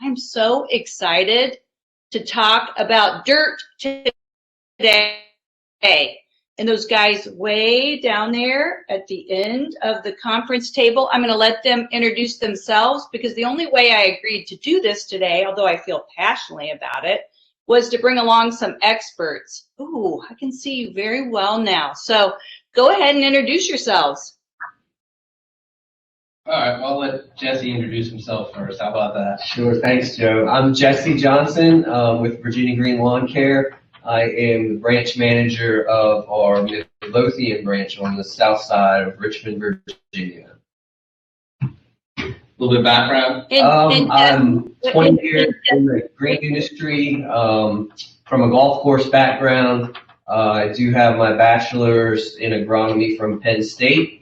I'm so excited to talk about dirt today. And those guys way down there at the end of the conference table, I'm going to let them introduce themselves, because the only way I agreed to do this today, although I feel passionately about it, was to bring along some experts. Ooh, I can see you very well now. So go ahead and introduce yourselves. All right, well, I'll let Jesse introduce himself first. How about that? Sure, thanks, Joe. I'm Jesse Johnson with Virginia Green Lawn Care. I am the branch manager of our Midlothian branch on the south side of Richmond, Virginia. A little bit of background. I'm 20 years in the green industry, from a golf course background. I do have my bachelor's in agronomy from Penn State,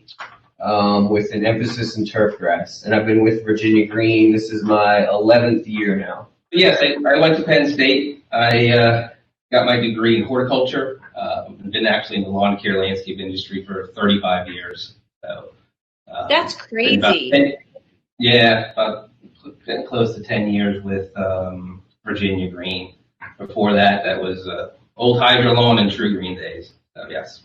with an emphasis in turf grass. And I've been with Virginia Green. This is my 11th year now. Yes, I went to Penn State. I got my degree in horticulture. I've been actually in the lawn care landscape industry for 35 years. So that's crazy. Been close to 10 years with Virginia Green. Before that, that was old Hydro Lawn and True Green days. So yes.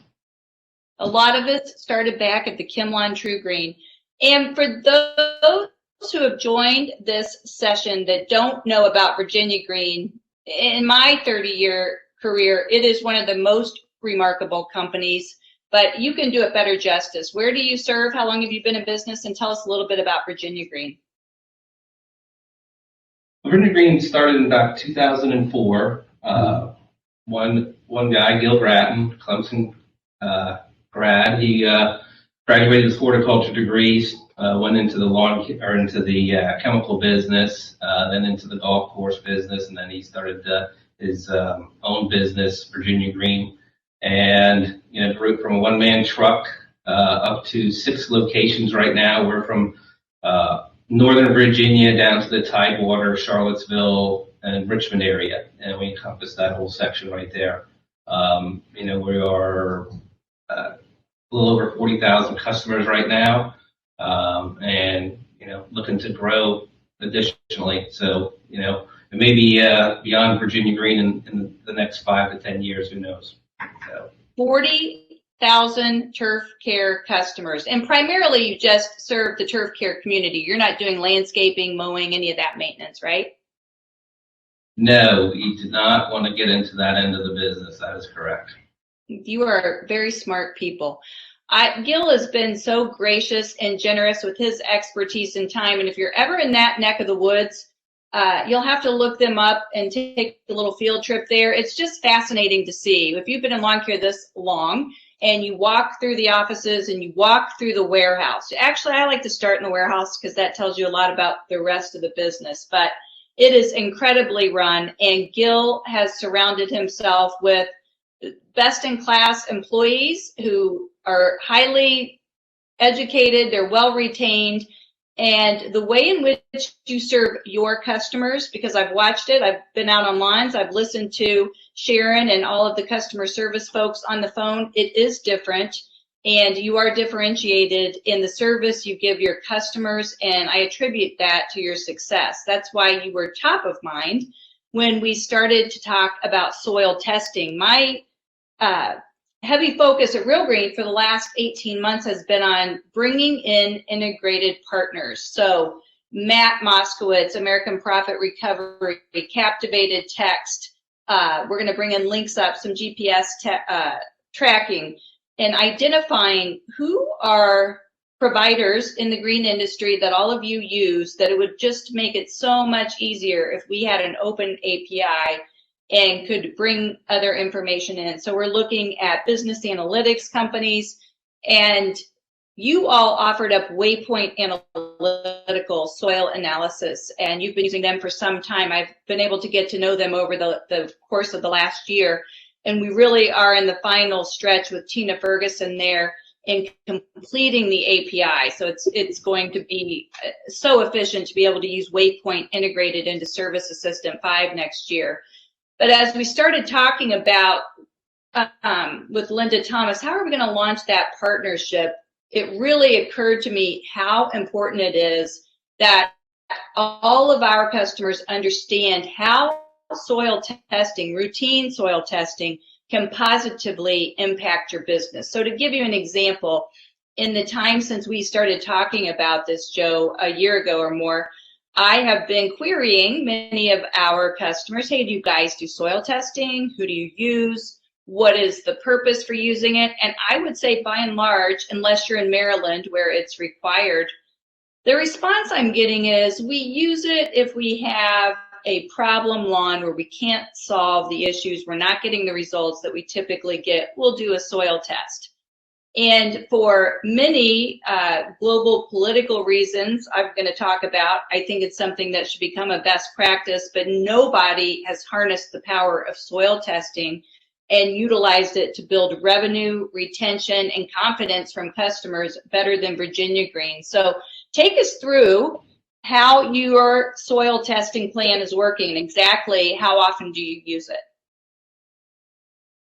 A lot of it started back at the Kimlawn True Green. And for those who have joined this session that don't know about Virginia Green, in my 30-year career, it is one of the most remarkable companies, but you can do it better justice. Where do you serve? How long have you been in business? And tell us a little bit about Virginia Green. Virginia Green started in about 2004. One guy, Gil Gratton, Clemson grad, he graduated with horticulture degrees, went into the chemical business, then into the golf course business, and then he started his own business, Virginia Green, and grew from a one-man truck up to 6 locations right now. We're from Northern Virginia down to the Tidewater, Charlottesville, and Richmond area, and we encompass that whole section right there. We are a little over 40,000 customers right now, and looking to grow additionally. So it may be beyond Virginia Green in the next 5 to 10 years. Who knows? So 40,000 turf care customers, and primarily you just serve the turf care community. You're not doing landscaping, mowing, any of that maintenance, right? No, we did not want to get into that end of the business. That is correct. You are very smart people. Gil has been so gracious and generous with his expertise and time. And if you're ever in that neck of the woods, you'll have to look them up and take a little field trip there. It's just fascinating to see. If you've been in lawn care this long and you walk through the offices and you walk through the warehouse. Actually, I like to start in the warehouse because that tells you a lot about the rest of the business. But it is incredibly run, and Gil has surrounded himself with best-in-class employees who are highly educated, they're well-retained, and the way in which you serve your customers, because I've watched it, I've been out on lines, I've listened to Sharon and all of the customer service folks on the phone, it is different, and you are differentiated in the service you give your customers, and I attribute that to your success. That's why you were top of mind when we started to talk about soil testing. My heavy focus at Real Green for the last 18 months has been on bringing in integrated partners. So Matt Moskowitz, American Profit Recovery, Captivated Text. We're going to bring in links up, some GPS tracking, and identifying who are providers in the green industry that all of you use, that it would just make it so much easier if we had an open API and could bring other information in. So we're looking at business analytics companies, and you all offered up Waypoint Analytical Soil Analysis, and you've been using them for some time. I've been able to get to know them over the course of the last year, and we really are in the final stretch with Tina Ferguson there in completing the API. So it's going to be so efficient to be able to use Waypoint integrated into Service Assistant 5 next year. But as we started talking about with Linda Thomas, how are we going to launch that partnership? It really occurred to me how important it is that all of our customers understand how soil testing, routine soil testing, can positively impact your business. So to give you an example, in the time since we started talking about this, Joe, a year ago or more, I have been querying many of our customers, hey, do you guys do soil testing? Who do you use? What is the purpose for using it? And I would say by and large, unless you're in Maryland where it's required, the response I'm getting is we use it if we have a problem lawn where we can't solve the issues, we're not getting the results that we typically get, we'll do a soil test. And for many global political reasons I'm going to talk about, I think it's something that should become a best practice, but nobody has harnessed the power of soil testing and utilized it to build revenue, retention, and confidence from customers better than Virginia Green. So take us through how your soil testing plan is working and exactly how often do you use it?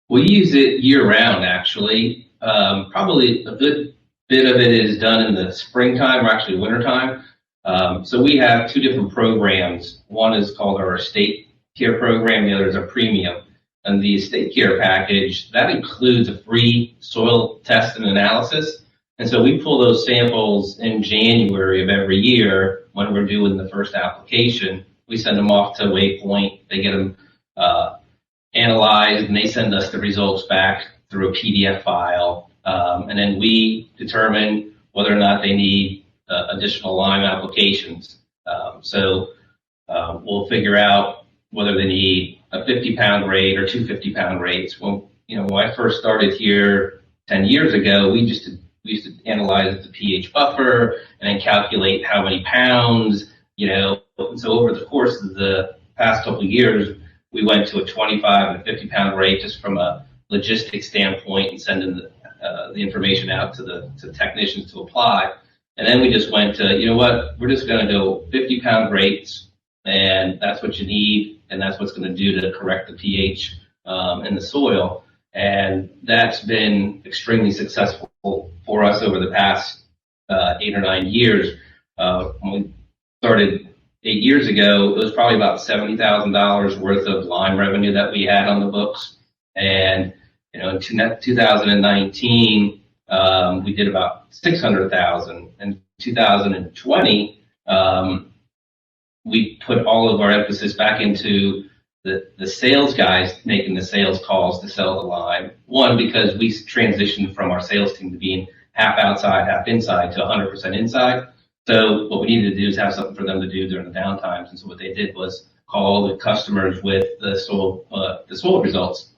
We use it year-round, actually. Probably a good bit of it is done in the springtime or actually wintertime. So we have two different programs. One is called our estate care program, the other is a premium. And the estate care package, that includes a free soil test and analysis. And so we pull those samples in January of every year when we're doing the first application. We send them off to Waypoint. They get them analyzed, and they send us the results back through a PDF file. And then we determine whether or not they need additional lime applications. So we'll figure out whether they need a 50-pound rate or two 50-pound rates. When I first started here 10 years ago, we used to analyze the pH buffer and then calculate how many pounds, And so over the course of the past couple of years, we went to a 25 and 50-pound rate just from a logistics standpoint and sending the information out to technicians to apply. And then we just went to, we're just going to go 50-pound rates, and that's what you need, and that's what's going to do to correct the pH in the soil. And that's been extremely successful for us over the past 8 or 9 years. When we started 8 years ago, it was probably about $70,000 worth of lime revenue that we had on the books. And, in 2019, we did about $600,000. In 2020, we put all of our emphasis back into the sales guys making the sales calls to sell the lime. One, because we transitioned from our sales team to being half outside, half inside to 100% inside. So what we needed to do is have something for them to do during the downtimes. And so what they did was call the customers with the soil results.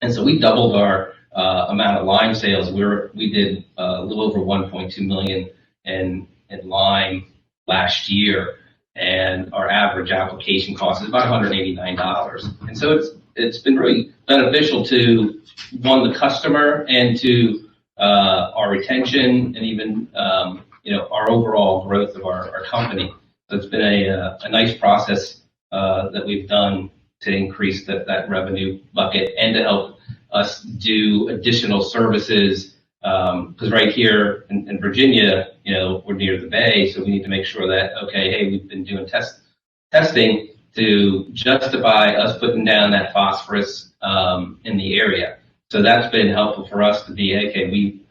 And so we doubled our amount of lime sales. We did a little over 1.2 million in lime last year, and our average application cost is about $189. And so it's been really beneficial to, one, the customer, and to our retention, and even our overall growth of our company. So it's been a nice process that we've done to increase that revenue bucket and to help us do additional services. Because right here in Virginia, we're near the bay, so we need to make sure that, okay, hey, we've been doing testing to justify us putting down that phosphorus in the area. So that's been helpful for us to be, okay, we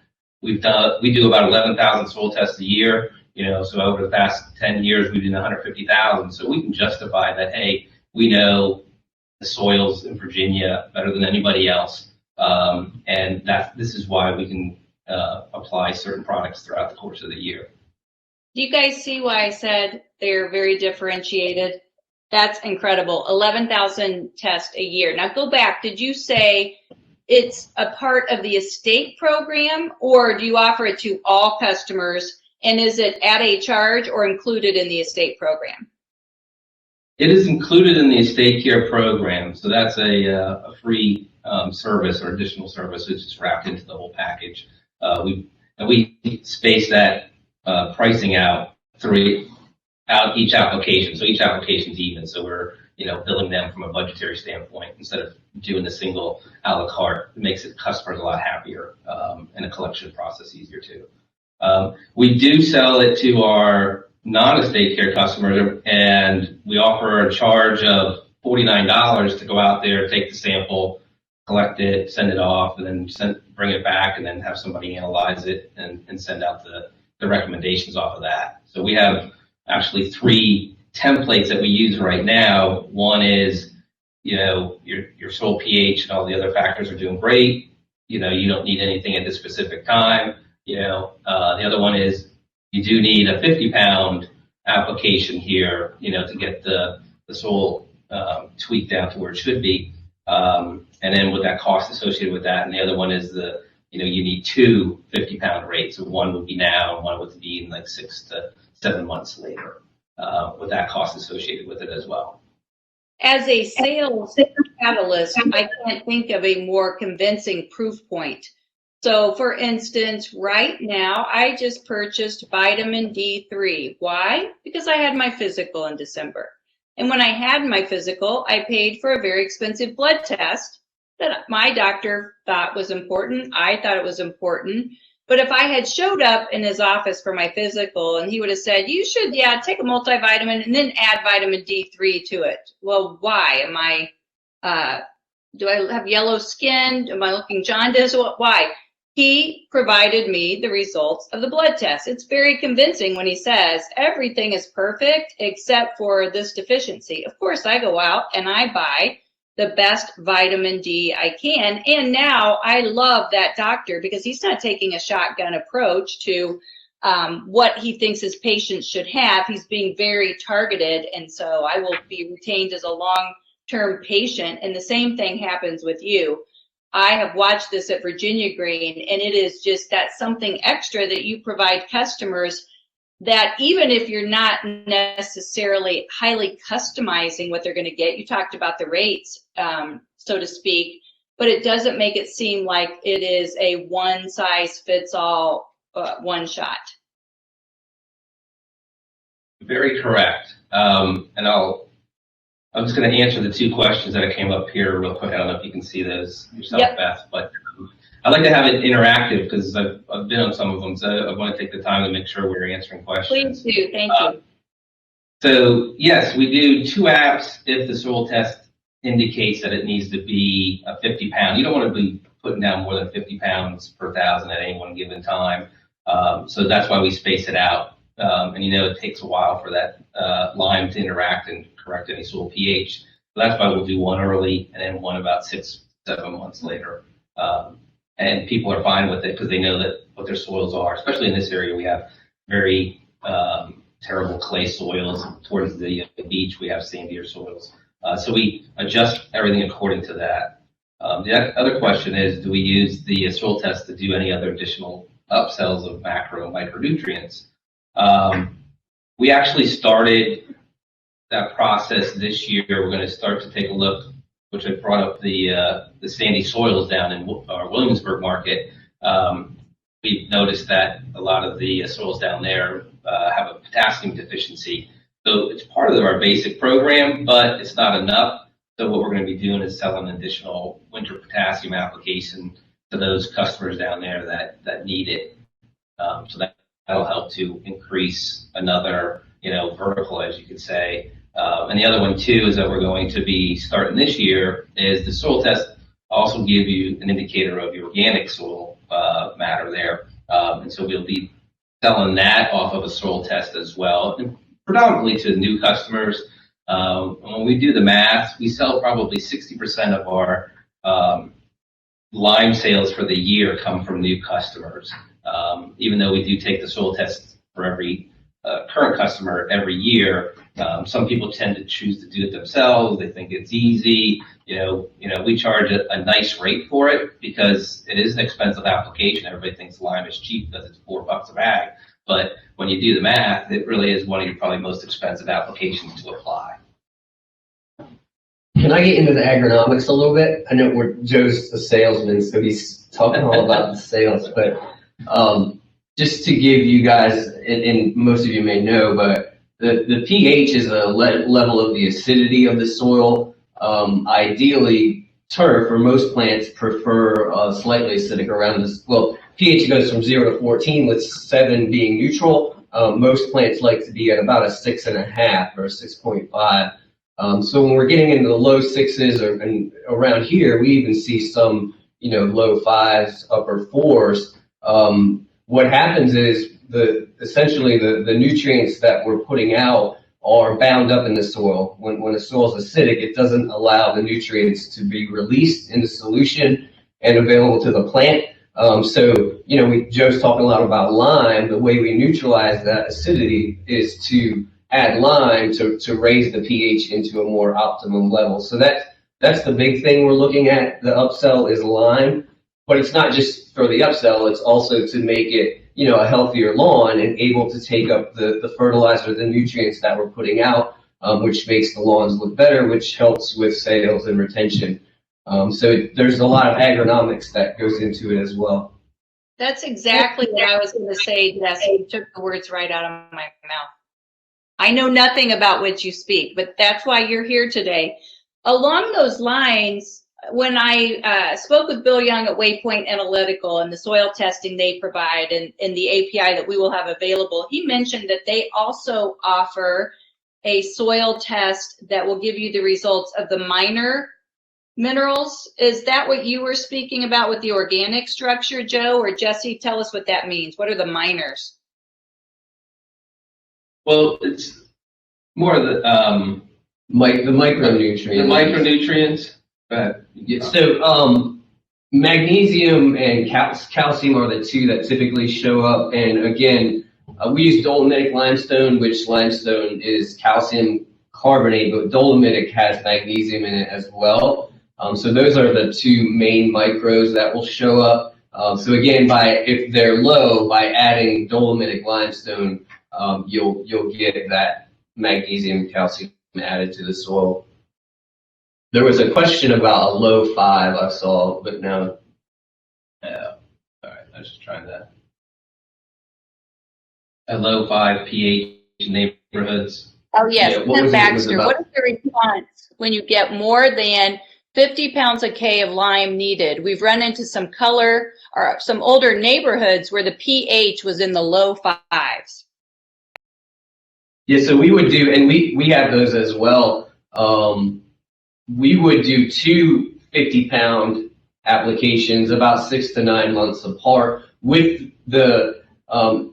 do about 11,000 soil tests a year, so over the past 10 years, we've done 150,000. So we can justify that, hey, we know the soils in Virginia better than anybody else. And this is why we can apply certain products throughout the course of the year. Do you guys see why I said they're very differentiated? That's incredible. 11,000 tests a year. Now go back. Did you say it's a part of the estate program, or do you offer it to all customers? And is it at a charge or included in the estate program? It is included in the estate care program. So that's a free service or additional service. It's just wrapped into the whole package. We space that pricing out throughout each application. So each application is even. So we're billing them from a budgetary standpoint instead of doing a single a la carte. It makes customers a lot happier and a collection process easier too. We do sell it to our non-estate care customers, and we offer a charge of $49 to go out there, take the sample, collect it, send it off, and then bring it back, and then have somebody analyze it and send out the recommendations off of that. So we have actually 3 templates that we use right now. One is, your soil pH and all the other factors are doing great. You don't need anything at this specific time. The other one is you do need a 50-pound application here, to get the soil tweaked down to where it should be. And then with that cost associated with that. And the other one is you need 2 50-pound rates. So one would be now and one would be in like 6 to 7 months later, with that cost associated with it as well. As a sales catalyst, I can't think of a more convincing proof point. So for instance, right now, I just purchased vitamin D3. Why? Because I had my physical in December. And when I had my physical, I paid for a very expensive blood test that my doctor thought was important. I thought it was important. But if I had showed up in his office for my physical and he would have said, you should, take a multivitamin and then add vitamin D3 to it. Well, why? Do I have yellow skin? Am I looking jaundiced? Why? He provided me the results of the blood test. It's very convincing when he says everything is perfect except for this deficiency. Of course, I go out and I buy the best vitamin D I can. And now I love that doctor because he's not taking a shotgun approach to what he thinks his patients should have. He's being very targeted. And so I will be retained as a long-term patient. And the same thing happens with you. I have watched this at Virginia Green, and it is just that something extra that you provide customers that even if you're not necessarily highly customizing what they're going to get, you talked about the rates, so to speak, but it doesn't make it seem like it is a one-size-fits-all one shot. Very correct. And I'm just going to answer the 2 questions that came up here real quick. I don't know if you can see those yourself, yep. Beth, but I'd like to have it interactive because I've been on some of them, so I want to take the time to make sure we're answering questions. Please do. Thank you. So, yes, we do 2 apps if the soil test indicates that it needs to be a 50-pound. You don't want to be putting down more than 50 pounds per 1,000 at any one given time. So that's why we space it out. And it takes a while for that lime to interact and correct any soil pH. So that's why we'll do one early and then one about 6, 7 months later. And people are fine with it because they know that what their soils are. Especially in this area, we have very terrible clay soils. Towards the beach, we have sandier soils. So we adjust everything according to that. The other question is, do we use the soil test to do any other additional upsells of macro and micronutrients? We actually started that process this year. We're going to start to take a look, which I brought up the sandy soils down in our Williamsburg market. We've noticed that a lot of the soils down there have a potassium deficiency. So it's part of our basic program, but it's not enough. So what we're going to be doing is selling an additional winter potassium application to those customers down there that need it. So that'll help to increase another, vertical, as you could say. And the other one too is that we're going to be starting this year is the soil test also give you an indicator of your organic soil matter there. And so we'll be selling that off of a soil test as well, and predominantly to new customers. When we do the math, we sell probably 60% of our lime sales for the year come from new customers. Even though we do take the soil test for every current customer every year, some people tend to choose to do it themselves. They think it's easy. We charge a nice rate for it because it is an expensive application. Everybody thinks lime is cheap because it's $4 a bag. But when you do the math, it really is one of your probably most expensive applications to apply. Can I get into the agronomics a little bit? I know Joe's a salesman, so he's talking all about the sales, but just to give you guys, and most of you may know, but the pH is a level of the acidity of the soil. Ideally, turf or most plants prefer slightly acidic around this. Well, pH goes from 0 to 14, with 7 being neutral. Most plants like to be at about a 6.5 or a 6.5. So when we're getting into the low sixes and around here, we even see some, low fives, upper fours. What happens is essentially the nutrients that we're putting out are bound up in the soil. When the soil is acidic, it doesn't allow the nutrients to be released in the solution and available to the plant. Joe's talking a lot about lime. The way we neutralize that acidity is to add lime to raise the pH into a more optimum level. So that's the big thing we're looking at. The upsell is lime, but it's not just for the upsell. It's also to make it, a healthier lawn and able to take up the fertilizer, the nutrients that we're putting out, which makes the lawns look better, which helps with sales and retention. So there's a lot of agronomics that goes into it as well. That's exactly what I was going to say, Jess. You took the words right out of my mouth. I know nothing about which you speak, but that's why you're here today. Along those lines, when I spoke with Bill Young at Waypoint Analytical and the soil testing they provide and the API that we will have available, he mentioned that they also offer a soil test that will give you the results of the minor minerals. Is that what you were speaking about with the organic structure, Joe? Or Jesse, tell us what that means. What are the minors? Well, it's more of the micronutrients. The micronutrients. So magnesium and calcium are the two that typically show up. And again, we use dolomitic limestone, which limestone is calcium carbonate, but dolomitic has magnesium in it as well. So those are the two main micros that will show up. So again, if they're low, by adding dolomitic limestone, you'll get that magnesium and calcium added to the soil. There was a question about a low 5 I saw, but no. All right, I was just trying that. A low 5 pH neighborhoods. Oh, yes. Ken Baxter, what is the response when you get more than 50 pounds a K of lime needed? We've run into some some older neighborhoods where the pH was in the low 5s. Yeah, so we would do, and we have those as well. We would do 2 50-pound applications about 6 to 9 months apart, with the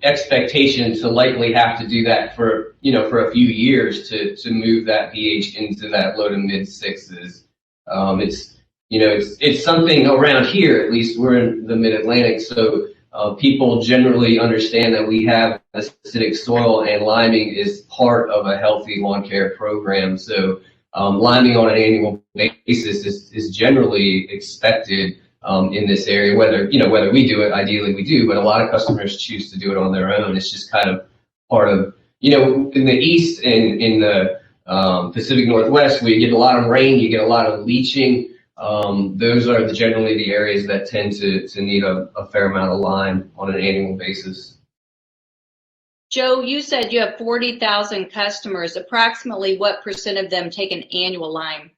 expectation to likely have to do that for a few years to move that pH into that low to mid 6s. It's something around here, at least we're in the mid-Atlantic, so people generally understand that we have acidic soil, and liming is part of a healthy lawn care program. So liming on an annual basis is generally expected in this area. Whether we do it, ideally we do, but a lot of customers choose to do it on their own. It's just kind of part of, in the east and in the Pacific Northwest, where you get a lot of rain, you get a lot of leaching. Those are generally the areas that tend to need a fair amount of lime on an annual basis. Joe, you said you have 40,000 customers. Approximately what % of them take an annual lime?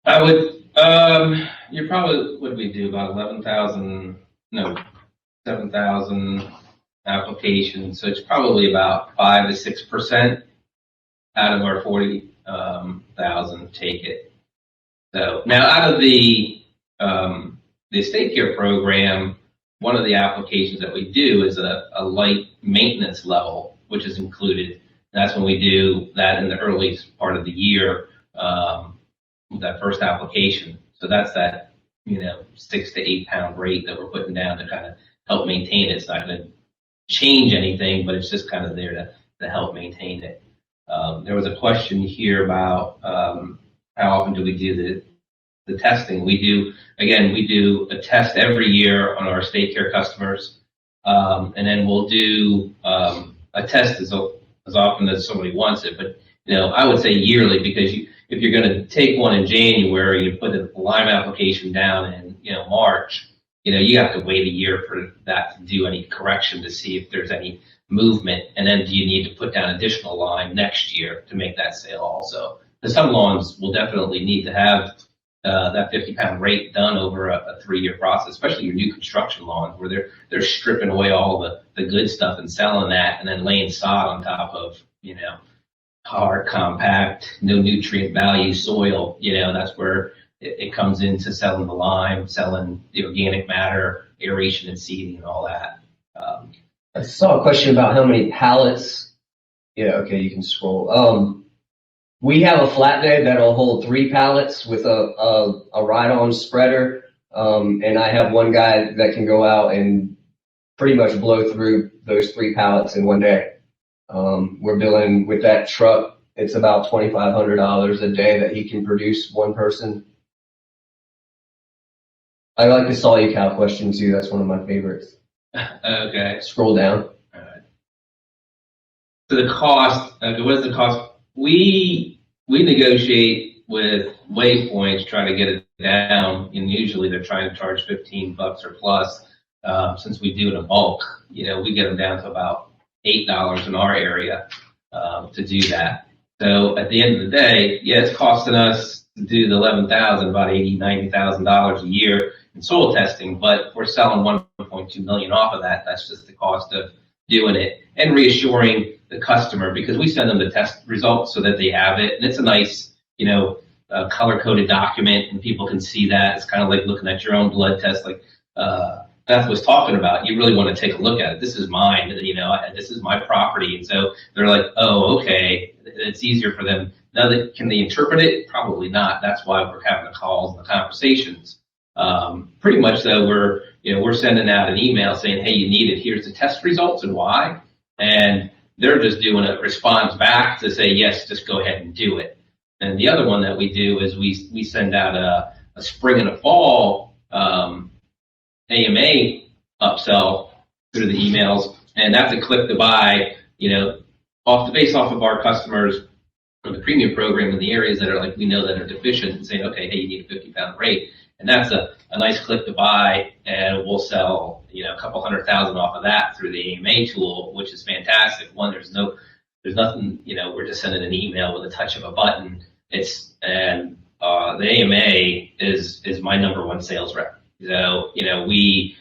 I would, you probably, what do we do, about 7,000 applications. So it's probably about 5 to 6% out of our 40,000 take it. So now out of the estate care program, one of the applications that we do is a light maintenance level, which is included. That's when we do that in the early part of the year, that first application. So that's that, 6 to 8 pound rate that we're putting down to kind of help maintain it. It's not going to change anything, but it's just kind of there to help maintain it. There was a question here about how often do we do the testing. We do a test every year on our estate care customers, and then we'll do a test as often as somebody wants it. But I would say yearly, because if you're going to take one in January, you put a lime application down in March, you have to wait a year for that to do any correction to see if there's any movement, and then do you need to put down additional lime next year to make that sale also? Because some lawns will definitely need to have that 50-pound rate done over a 3-year process, especially your new construction lawns where they're stripping away all the good stuff and selling that and then laying sod on top of, hard, compact, no nutrient value soil. That's where it comes into selling the lime, selling the organic matter, aeration and seeding and all that. I saw a question about how many pallets. Yeah, okay, you can scroll. We have a flatbed that'll hold 3 pallets with a ride-on spreader, and I have one guy that can go out and pretty much blow through those 3 pallets in one day. We're billing with that truck. It's about $2,500 a day that he can produce one person. I like the Solid Cow question too. That's one of my favorites. Okay. Scroll down. All right. So the cost. Okay, what is the cost? We negotiate with Waypoint to try to get it down, and usually they're trying to charge $15 or plus. Since we do it in bulk, we get them down to about $8 in our area to do that. So at the end of the day, yeah, it's costing us to do the 11,000 about $90,000 a year in soil testing, but we're selling 1.2 million off of that. That's just the cost of doing it and reassuring the customer, because we send them the test results so that they have it, and it's a nice, color-coded document, and people can see that. It's kind of like looking at your own blood test, like Beth was talking about. You really want to take a look at it. This is mine, this is my property, and so they're like, oh, okay. It's easier for them. Now, can they interpret it? Probably not. That's why we're having the calls and the conversations. Pretty much though, we're sending out an email saying, hey, you need it. Here's the test results and why. And they're just doing a response back to say, yes, just go ahead and do it. And the other one that we do is we send out a spring and a fall AMA upsell through the emails, and that's a click to buy, based off of our customers from the premium program in the areas that are like we know that are deficient, and saying, okay, hey, you need a 50-pound rate. And that's a nice click to buy, and we'll sell, a couple 100,000 off of that through the AMA tool, which is fantastic. One, there's nothing, we're just sending an email with a touch of a button. The AMA is my number one sales rep. So, we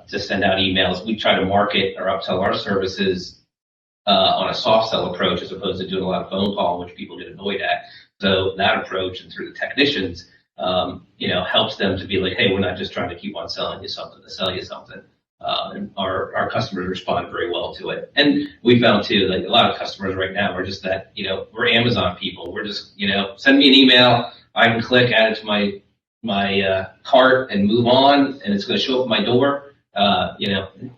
just send out emails. We try to market or upsell our services on a soft sell approach as opposed to doing a lot of phone call, which people get annoyed at. So that approach, and through the technicians, helps them to be like, hey, we're not just trying to keep on selling you something to sell you something. And our customers respond very well to it. And we found too, like a lot of customers right now are just that, we're Amazon people. We're just, send me an email. I can click, add it to my cart and move on, and it's going to show up at my door.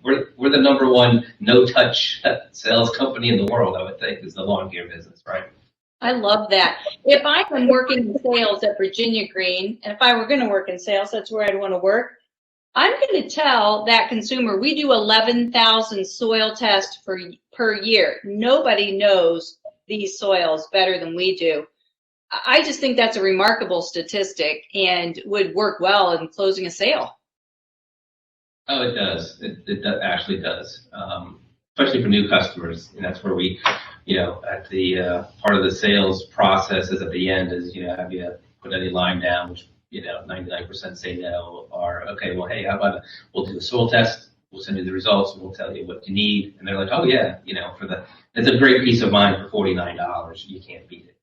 We're the number one no-touch sales company in the world, I would think, is the lawn care business, right? I love that. If I am working in sales at Virginia Green, and if I were going to work in sales, that's where I'd want to work. I'm going to tell that consumer we do 11,000 soil tests per year. Nobody knows these soils better than we do. I just think that's a remarkable statistic and would work well in closing a sale. Oh, it does. It actually does. Especially for new customers. And that's where we, at the part of the sales process is at the end is, have you put any line down, which, 99% say no, or, okay, well, hey, how about we'll do the soil test, we'll send you the results, and we'll tell you what you need. And they're like, oh, yeah, it's a great peace of mind for $49. You can't beat it.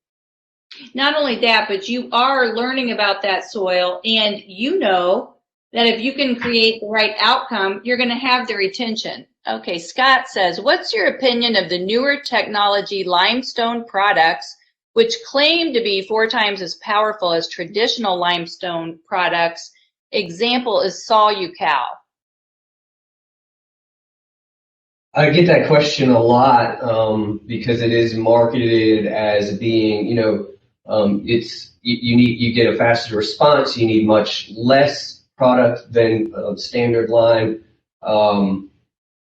Not only that, but you are learning about that soil, and that if you can create the right outcome, you're going to have the retention. Okay, Scott says, what's your opinion of the newer technology limestone products, which claim to be 4 times as powerful as traditional limestone products? Example is Solucal. I get that question a lot because it is marketed as being, you get a faster response. You need much less product than standard lime,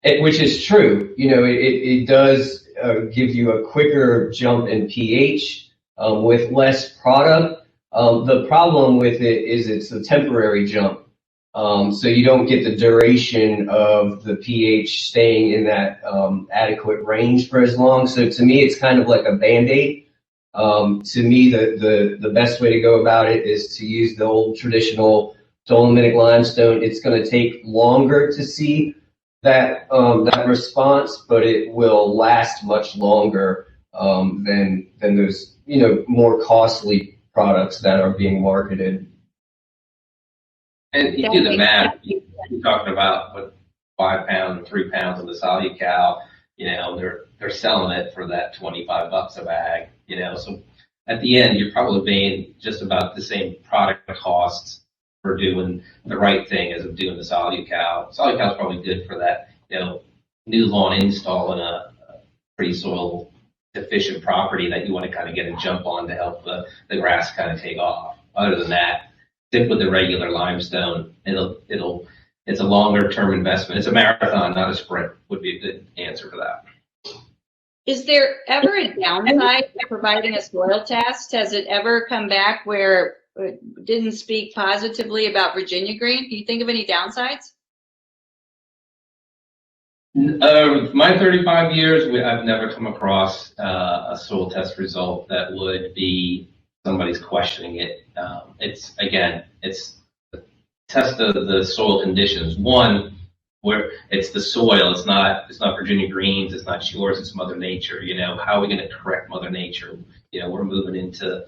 which is true. It does give you a quicker jump in pH with less product. The problem with it is it's a temporary jump. So you don't get the duration of the pH staying in that adequate range for as long. So to me, it's kind of like a Band-Aid. To me, the best way to go about it is to use the old traditional dolomitic limestone. It's going to take longer to see that response, but it will last much longer than those more costly products that are being marketed. And you do the math. You're talking about what 5 pounds, 3 pounds of the solid cow. They're selling it for that $25 a bag. So at the end, you're probably paying just about the same product costs for doing the right thing as of doing the solid cow. Solid cow is probably good for that, new lawn install in a pretty soil deficient property that you want to kind of get a jump on to help the grass kind of take off. Other than that, stick with the regular limestone. It's a longer term investment. It's a marathon, not a sprint, would be a good answer for that. Is there ever a downside to providing a soil test? Has it ever come back where it didn't speak positively about Virginia green? Can you think of any downsides? My 35 years, I've never come across a soil test result that would be somebody's questioning it. It's the test of the soil conditions. One, where it's the soil, it's not Virginia greens, it's not yours, it's Mother Nature. How are we going to correct Mother Nature? We're moving into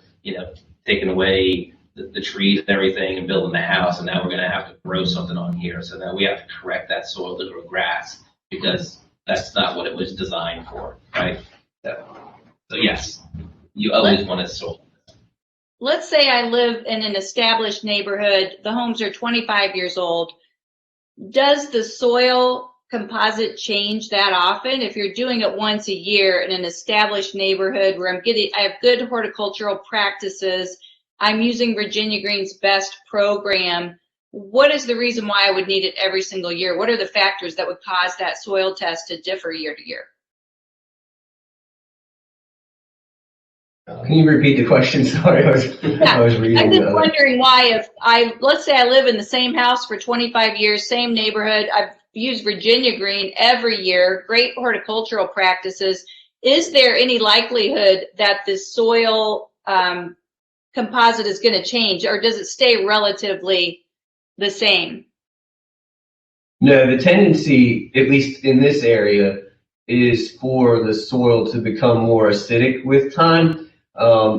taking away the trees and everything and building the house, and now we're going to have to grow something on here. So now we have to correct that soil to grow grass, because that's not what it was designed for, right? So yes, you always want a soil. Let's say I live in an established neighborhood. The homes are 25 years old. Does the soil composite change that often? If you're doing it once a year in an established neighborhood where I have good horticultural practices, I'm using Virginia Green's best program, what is the reason why I would need it every single year? What are the factors that would cause that soil test to differ year to year? Can you repeat the question? Sorry, I was reading. I'm just wondering why, let's say I live in the same house for 25 years, same neighborhood, I've used Virginia Green every year, great horticultural practices. Is there any likelihood that the soil composite is going to change, or does it stay relatively the same? No, the tendency, at least in this area, is for the soil to become more acidic with time,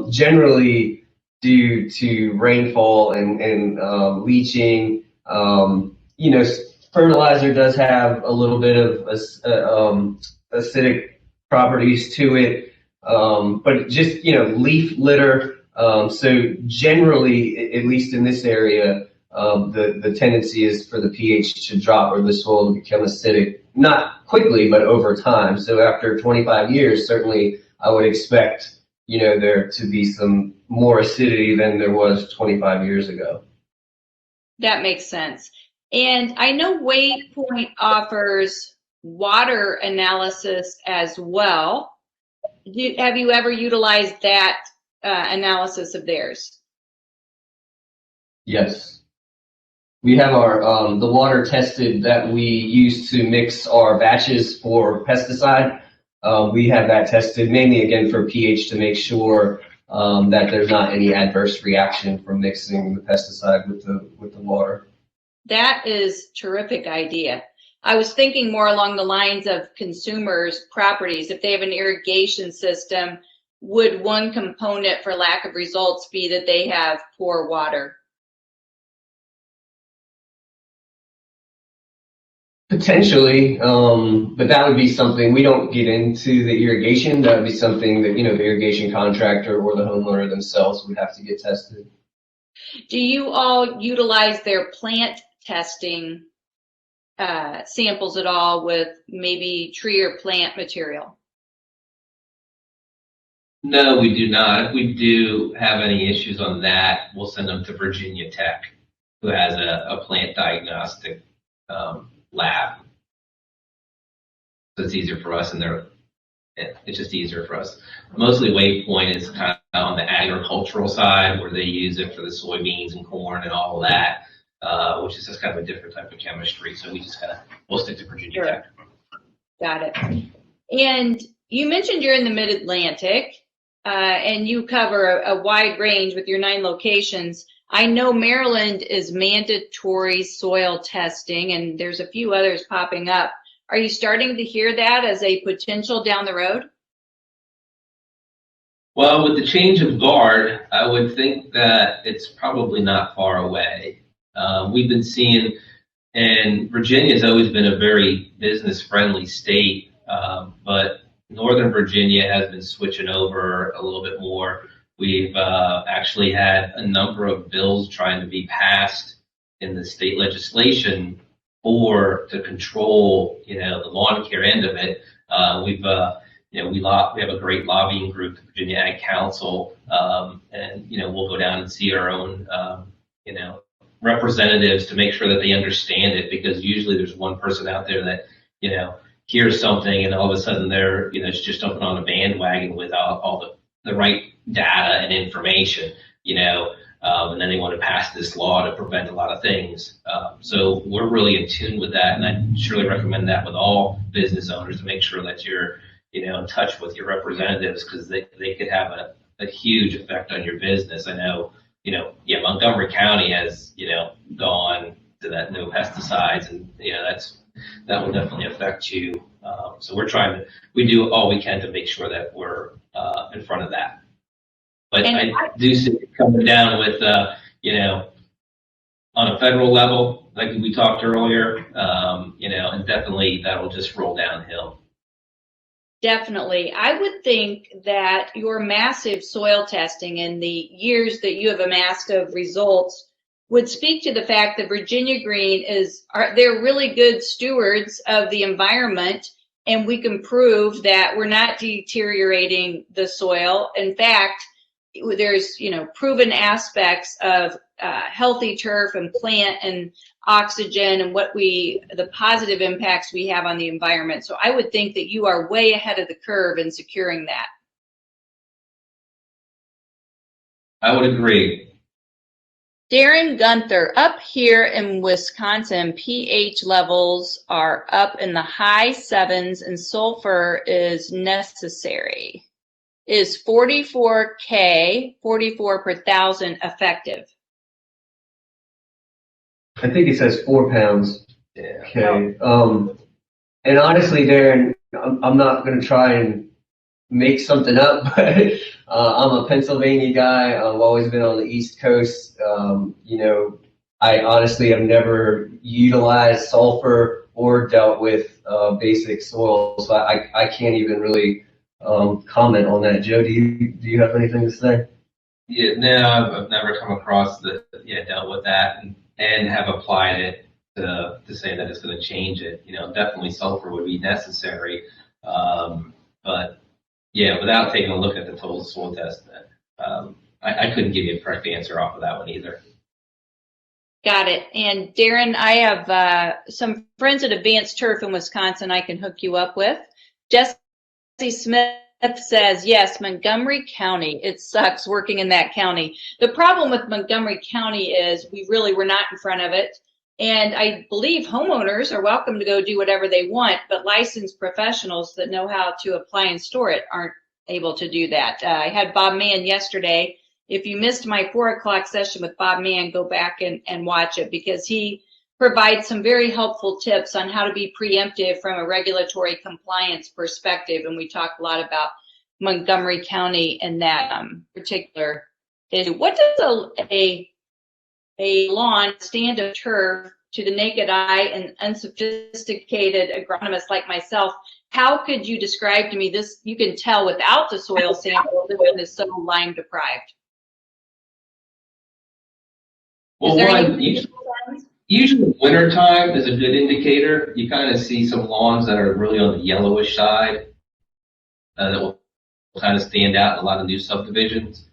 generally due to rainfall and leaching. Fertilizer does have a little bit of acidic properties to it, but just leaf litter. So generally, at least in this area, the tendency is for the pH to drop or the soil to become acidic, not quickly, but over time. So after 25 years, certainly I would expect, there to be some more acidity than there was 25 years ago. That makes sense. And I know Waypoint offers water analysis as well. Have you ever utilized that analysis of theirs? Yes. We have our the water tested that we use to mix our batches for pesticide. We have that tested mainly again for pH to make sure that there's not any adverse reaction from mixing the pesticide with the water. That is a terrific idea. I was thinking more along the lines of consumers' properties. If they have an irrigation system, would one component for lack of results be that they have poor water? Potentially, but that would be something we don't get into the irrigation. That would be something that the irrigation contractor or the homeowner themselves would have to get tested. Do you all utilize their plant testing samples at all with maybe tree or plant material? No, we do not. If we do have any issues on that, we'll send them to Virginia Tech, who has a plant diagnostic lab. So it's easier for us, and it's just easier for us. Mostly Waypoint is kind of on the agricultural side, where they use it for the soybeans and corn and all of that, which is just kind of a different type of chemistry. So we'll stick to Virginia Sure. Tech. Got it. And you mentioned you're in the Mid-Atlantic. and you cover a wide range with your 9 locations. I know Maryland is mandatory soil testing, and there's a few others popping up. Are you starting to hear that as a potential down the road? Well, with the change of guard, I would think that it's probably not far away. We've been seeing, and Virginia's always been a very business-friendly state, but Northern Virginia has been switching over a little bit more. We've actually had a number of bills trying to be passed in the state legislation to control, the lawn care end of it. We have a great lobbying group, the Virginia Ag Council, and we'll go down and see our own, representatives to make sure that they understand it, because usually there's one person out there that, hears something and all of a sudden they're, it's just jumping on a bandwagon without all the right data and information, and then they want to pass this law to prevent a lot of things. So we're really in tune with that, and I surely recommend that with all business owners, to make sure that you're, in touch with your representatives, because they could have a huge effect on your business. I know, Montgomery County has, gone to that no pesticides, and that will definitely affect you. So we do all we can to make sure that we're in front of that. But I do see it coming down with, on a federal level, like we talked earlier, and definitely that'll just roll downhill. Definitely. I would think that your massive soil testing and the years that you have amassed of results would speak to the fact that Virginia Green they're really good stewards of the environment, and we can prove that we're not deteriorating the soil. In fact, there's proven aspects of healthy turf and plant and oxygen and the positive impacts we have on the environment. So I would think that you are way ahead of the curve in securing that. I would agree. Darren Gunther, up here in Wisconsin, pH levels are up in the high 7s and sulfur is necessary. Is 44 per 1,000 effective? I think it says 4 pounds. Yeah. Okay. And honestly, Darren, I'm not going to try and make something up, but I'm a Pennsylvania guy. I've always been on the East Coast. I honestly have never utilized sulfur or dealt with basic soil, so I can't even really comment on that. Joe, do you have anything to say? Yeah, no, I've never come across dealt with that and have applied it to say that it's going to change it. Definitely sulfur would be necessary, but yeah, without taking a look at the total soil test, I couldn't give you a correct answer off of that one either. Got it. And Darren, I have some friends at Advanced Turf in Wisconsin I can hook you up with. Jesse Smith says, yes, Montgomery County. It sucks working in that county. The problem with Montgomery County is we really were not in front of it. And I believe homeowners are welcome to go do whatever they want, but licensed professionals that know how to apply and store it aren't able to do that. I had Bob Mann yesterday. If you missed my 4 o'clock session with Bob Mann, go back and watch it, because he provides some very helpful tips on how to be preemptive from a regulatory compliance perspective. And we talk a lot about Montgomery County and that particular issue. What does a lawn stand of turf to the naked eye and unsophisticated agronomist like myself? How could you describe to me this? You can tell without the soil sample this one is so lime deprived. Well, usually wintertime is a good indicator. You kind of see some lawns that are really on the yellowish side that will kind of stand out in a lot of new subdivisions.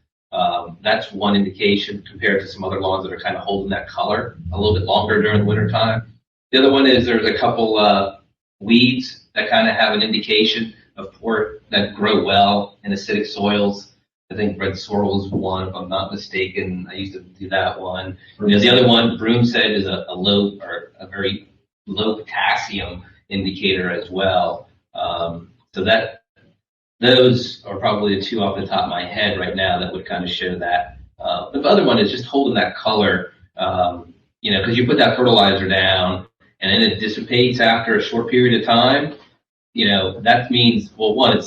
That's one indication compared to some other lawns that are kind of holding that color a little bit longer during the wintertime. The other one is there's a couple weeds that kind of have an indication of that grow well in acidic soils. I think red sorrel is one, if I'm not mistaken. I used to do that one. The other one, broom sedge, is a very low potassium indicator as well. So those are probably the two off the top of my head right now that would kind of show that. The other one is just holding that color, because you put that fertilizer down and then it dissipates after a short period of time. That means, well, one,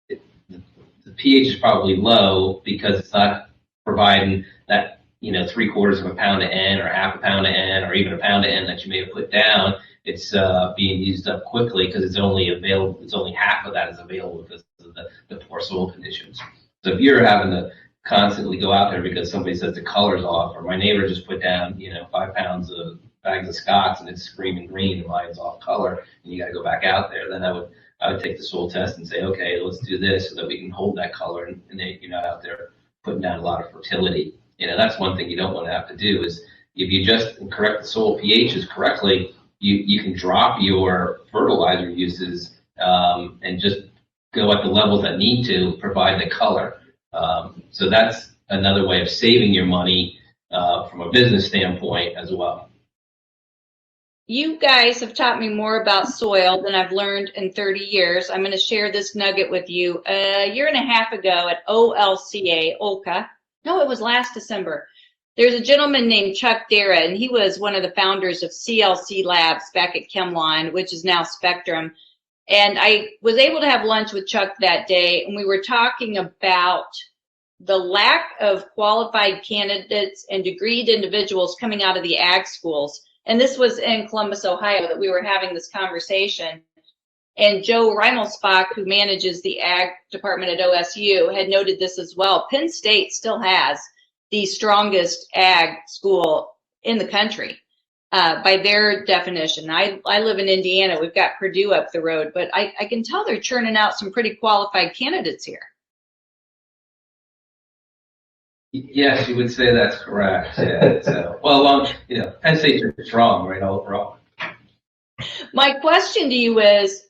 the pH is probably low because it's not providing that, 3/4 of a pound of N or half a pound of N or even a pound of N that you may have put down. It's being used up quickly because it's only half of that is available because of the poor soil conditions. So if you're having to constantly go out there because somebody says the color's off, or my neighbor just put down, 5 pounds of bags of Scots and it's screaming green and mine's off color, and you got to go back out there, then I would take the soil test and say, okay, let's do this so that we can hold that color and then you're not out there putting down a lot of fertility. That's one thing you don't want to have to do is if you just correct the soil pHs correctly, you can drop your fertilizer uses and just go at the levels that need to provide the color. So that's another way of saving your money from a business standpoint as well. You guys have taught me more about soil than I've learned in 30 years. I'm going to share this nugget with you. A year and a half ago at OLCA, no, it was last December. There's a gentleman named Chuck Dara, and he was one of the founders of CLC Labs back at ChemLawn, which is now Spectrum. And I was able to have lunch with Chuck that day, and we were talking about the lack of qualified candidates and degreed individuals coming out of the ag schools. And this was in Columbus, Ohio, that we were having this conversation. And Joe Reimelsbach, who manages the ag department at OSU, had noted this as well. Penn State still has the strongest ag school in the country by their definition. I live in Indiana. We've got Purdue up the road, but I can tell they're churning out some pretty qualified candidates here. Yes, you would say that's correct. Yeah. So, Penn State's strong, right, overall. My question to you is,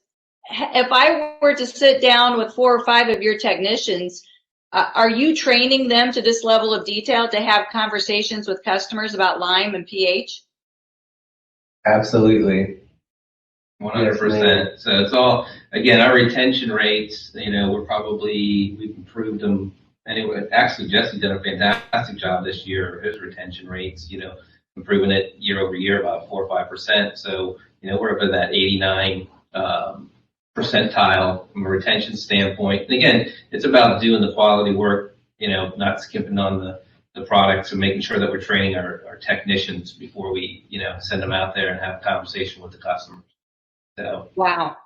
if I were to sit down with 4 or 5 of your technicians, are you training them to this level of detail to have conversations with customers about lime and pH? Absolutely. 100%. So it's all, again, our retention rates, we've improved them. Anyway, actually, Jesse's done a fantastic job this year. His retention rates, improving it year over year about 4 or 5%. So, we're up at that 89 percentile from a retention standpoint. And again, it's about doing the quality work, not skipping on the products and making sure that we're training our technicians before we, send them out there and have a conversation with the customers. So. Wow.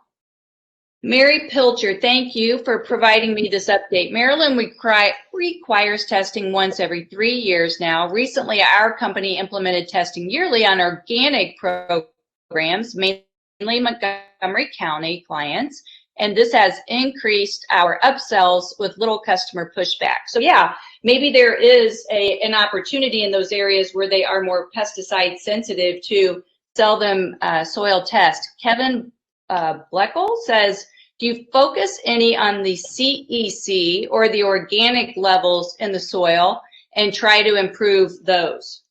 Mary Pilcher, thank you for providing me this update. Maryland requires testing once every 3 years now. Recently, our company implemented testing yearly on organic programs, mainly Montgomery County clients, and this has increased our upsells with little customer pushback. So yeah, maybe there is an opportunity in those areas where they are more pesticide sensitive to sell them soil test. Kevin Bleckel says, do you focus any on the CEC or the organic levels in the soil and try to improve those?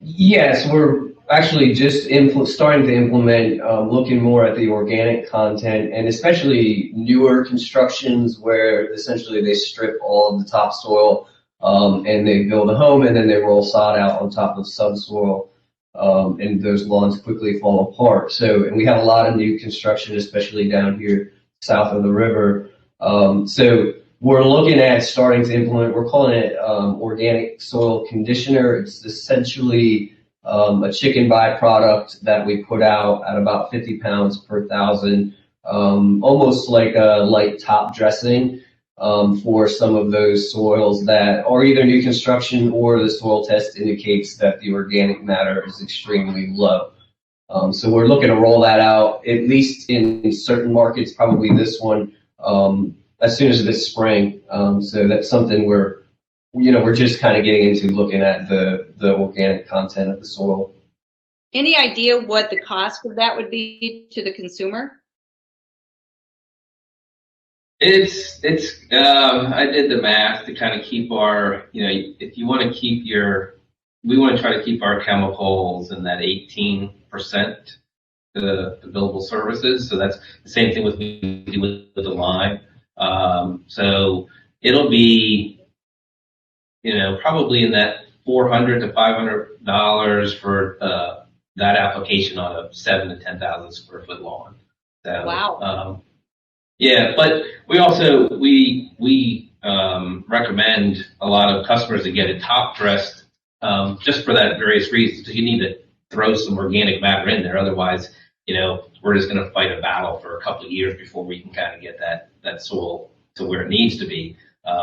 Yes, we're actually just starting to implement, looking more at the organic content, and especially newer constructions where essentially they strip all of the topsoil and they build a home and then they roll sod out on top of subsoil, and those lawns quickly fall apart. So, and we have a lot of new construction, especially down here south of the river. So we're looking at starting to implement, we're calling it organic soil conditioner. It's essentially a chicken byproduct that we put out at about 50 pounds per thousand, almost like a light top dressing for some of those soils that are either new construction or the soil test indicates that the organic matter is extremely low. So we're looking to roll that out, at least in certain markets, probably this one, as soon as this spring. So that's something we're just kind of getting into, looking at the organic content of the soil. Any idea what the cost of that would be to the consumer? It's I did the math to kind of keep our, if you want to keep we want to try to keep our chemicals in that 18% the billable services. So that's the same thing with we do with the line. So it'll be, probably in that $400 to $500 for that application on a 7,000 to 10,000 square foot lawn. So, wow. Yeah, but we also recommend a lot of customers to get it top dressed just for that various reasons. So you need to throw some organic matter in there, otherwise, we're just going to fight a battle for a couple of years before we can kind of get that soil to where it needs to be.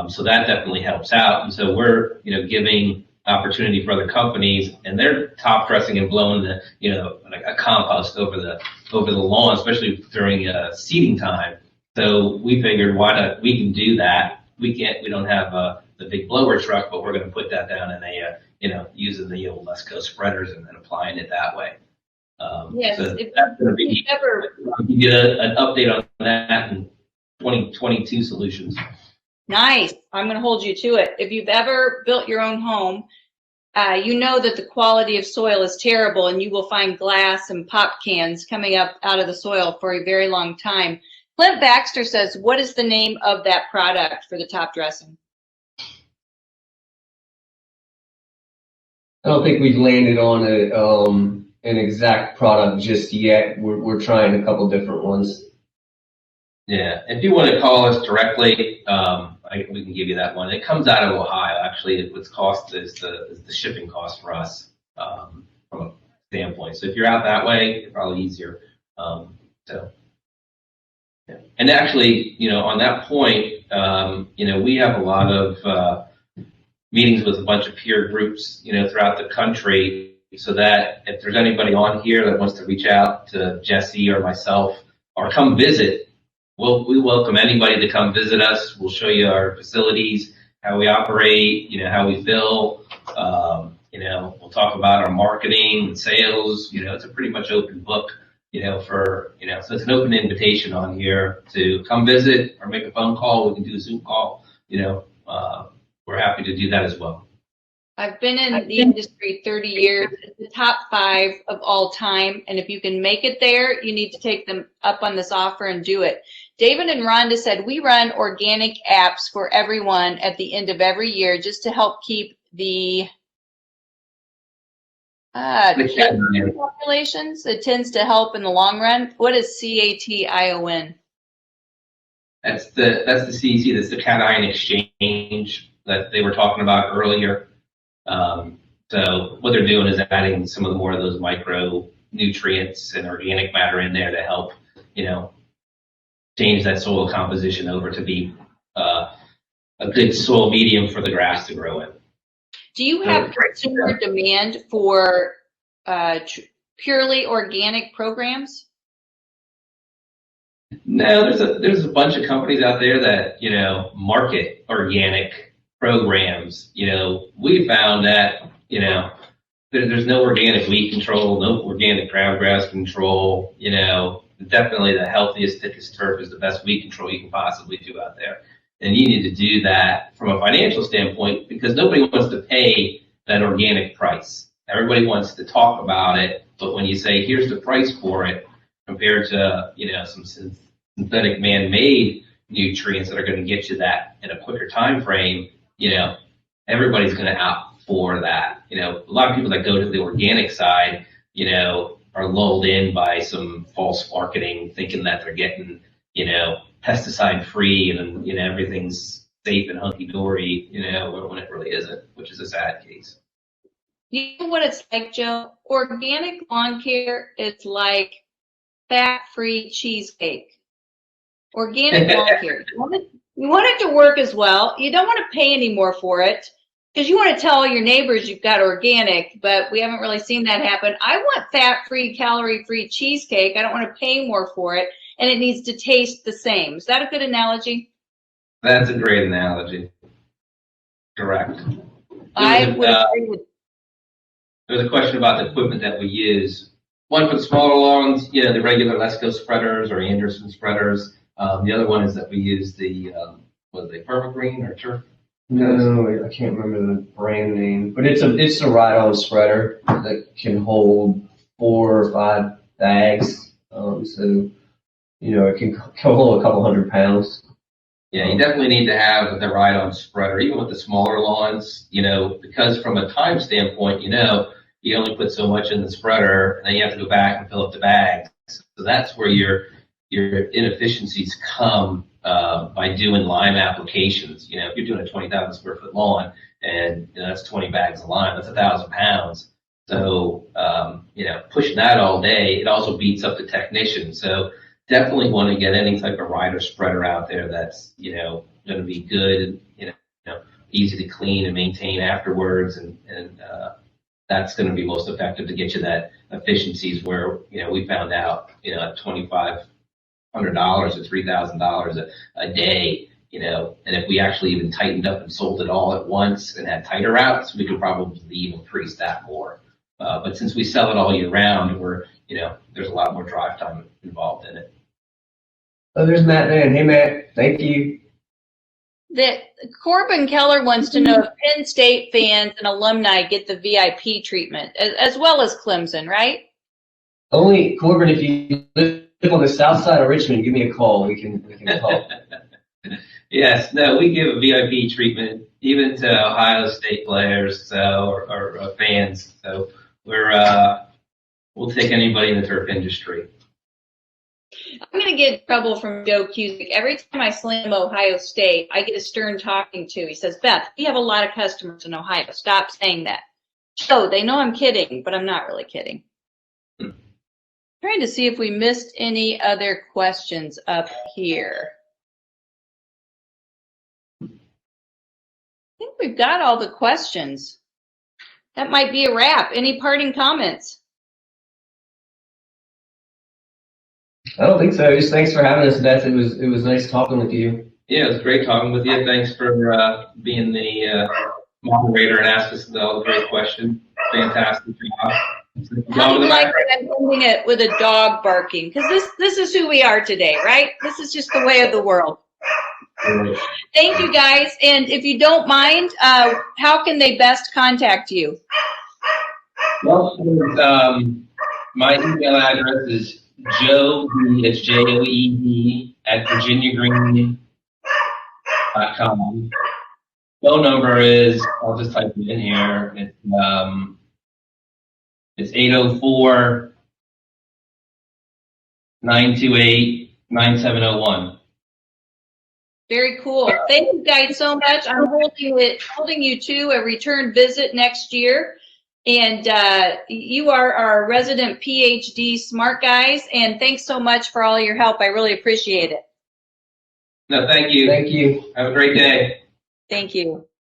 So that definitely helps out, and so we're giving opportunity for other companies, and they're top dressing and blowing like a compost over the lawn, especially during seeding time. So we figured, why not? We can do that. We don't have the big blower truck, but we're going to put that down in using the old Lesco spreaders and then applying it that way. Yes, so if that's going to be. ever, I'll give you an update on that in 2022 solutions. nice. I'm going to hold you to it. If you've ever built your own home, you know that the quality of soil is terrible, and you will find glass and pop cans coming up out of the soil for a very long time. Clint Baxter says, what is the name of that product for the top dressing? I don't think we've landed on an exact product just yet. We're trying a couple different ones. Yeah, if you want to call us directly, we can give you that one. It comes out of Ohio. Actually, what's cost is the shipping cost for us from a standpoint. So if you're out that way, it's probably easier. Yeah. And actually, on that point, we have a lot of meetings with a bunch of peer groups, throughout the country, so that if there's anybody on here that wants to reach out to Jesse or myself or come visit, we welcome anybody to come visit us. We'll show you our facilities, how we operate, how we fill. We'll talk about our marketing and sales. It's a pretty much open book. So it's an open invitation on here to come visit or make a phone call. We can do a Zoom call. We're happy to do that as well. I've been in the industry 30 years. It's the top 5 of all time. And if you can make it there, you need to take them up on this offer and do it. David and Rhonda said, we run organic apps for everyone at the end of every year just to help keep the populations. It tends to help in the long run. What is CATION? That's the CEC. That's the cation exchange that they were talking about earlier. So what they're doing is adding some of the more of those micronutrients and organic matter in there to help, change that soil composition over to be a good soil medium for the grass to grow in. Do you have consumer demand for purely organic programs? No, there's a bunch of companies out there that market organic programs. We found that there's no organic weed control, no organic crabgrass control. Definitely the healthiest, thickest turf is the best weed control you can possibly do out there. And you need to do that from a financial standpoint because nobody wants to pay that organic price. Everybody wants to talk about it, but when you say, here's the price for it, compared to, some synthetic man-made nutrients that are going to get you that in a quicker time frame, everybody's going to opt for that. A lot of people that go to the organic side, are lulled in by some false marketing, thinking that they're getting, pesticide free and, everything's safe and hunky-dory, when it really isn't, which is a sad case. You know what it's like, Joe? Organic lawn care is like fat-free cheesecake. Organic lawn care. You want it to work as well. You don't want to pay any more for it because you want to tell your neighbors you've got organic, but we haven't really seen that happen. I want fat-free, calorie-free cheesecake. I don't want to pay more for it, and it needs to taste the same. Is that a good analogy? That's a great analogy. Correct. I would agree with. There was a question about the equipment that we use. One for the smaller lawns, the regular Lesco spreaders or Anderson spreaders. The other one is that we use the, Purple Green or Turf? No, I can't remember the brand name, but it's a ride-on spreader that can hold 4 or 5 bags. So, it can hold a couple 100 pounds. Yeah, you definitely need to have the ride-on spreader, even with the smaller lawns, because from a time standpoint, you only put so much in the spreader, and then you have to go back and fill up the bags. So that's where your inefficiencies come by doing lime applications. If you're doing a 20,000 square foot lawn, and that's 20 bags of lime, that's 1,000 pounds. So, pushing that all day, it also beats up the technician. So definitely want to get any type of rider spreader out there that's, going to be good and, easy to clean and maintain afterwards. And that's going to be most effective to get you that efficiencies where, we found out, at $2,500 or $3,000 a day, and if we actually even tightened up and sold it all at once and had tighter routes, we could probably even increase that more. But since we sell it all year round, there's a lot more drive time involved in it. Oh, there's Matt Van. Hey, Matt. Thank you. Corbin Keller wants to know if Penn State fans and alumni get the VIP treatment, as well as Clemson, right? Only, Corbin, if you live on the south side of Richmond, give me a call. We can talk. Yes, no, we give a VIP treatment even to Ohio State players or fans. So we'll take anybody in the turf industry. I'm going to get in trouble from Joe Cusick. Every time I slam Ohio State, I get a stern talking to. He says, Beth, we have a lot of customers in Ohio. Stop saying that. So they know I'm kidding, but I'm not really kidding. Trying to see if we missed any other questions up here. I think we've got all the questions. That might be a wrap. Any parting comments? I don't think so. Just thanks for having us, Beth. It was nice talking with you. Yeah, it was great talking with you. Thanks for being the moderator and asking us all the great questions. Fantastic job. How do you like that I'm ending it with a dog barking? Because this is who we are today, right? This is just the way of the world. Thank you, guys. And if you don't mind, how can they best contact you? Well, my email address is Joe, it's Joed at virginiagreen.com. Phone number is, I'll just type it in here. It's 804-928-9701. Very cool. Thank you guys so much. I'm holding you to a return visit next year. And you are our resident PhD smart guys. And thanks so much for all your help. I really appreciate it. No, thank you. Thank you. Have a great day. Thank you.